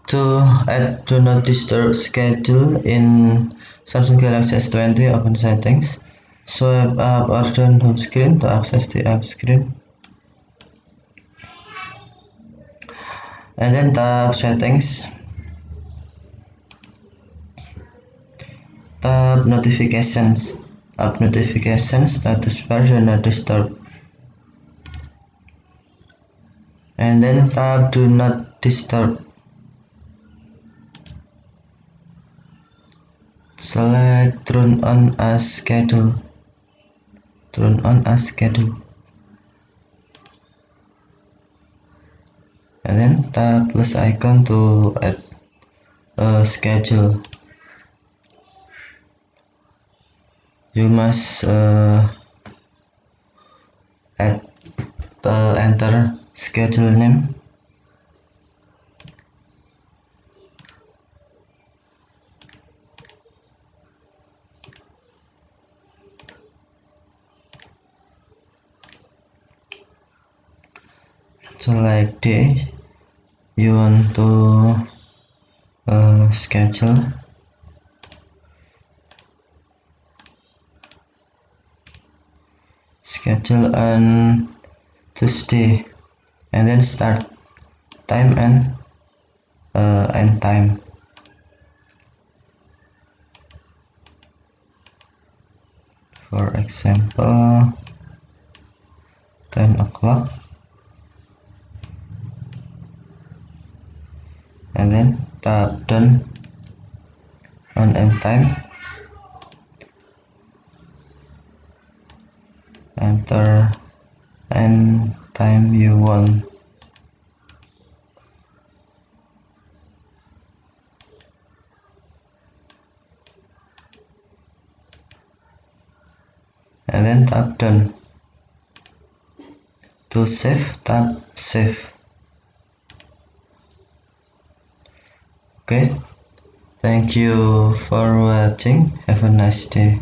To add do not disturb schedule in Samsung Galaxy S20, open settings, swipe up or down home screen to access the app screen, and then tap settings, tap notifications, app notifications status bar do not disturb, and then tap do not disturb. Select turn on as schedule. Turn on as schedule. And then tap plus icon to add a schedule. You must enter schedule name. Select day you want to schedule. Schedule on Tuesday, and then start time and end time. For example, 10 o'clock, and then tap done on end time. Enter end time you want. And then tap done. To save, tap save. Okay, thank you for watching. Have a nice day.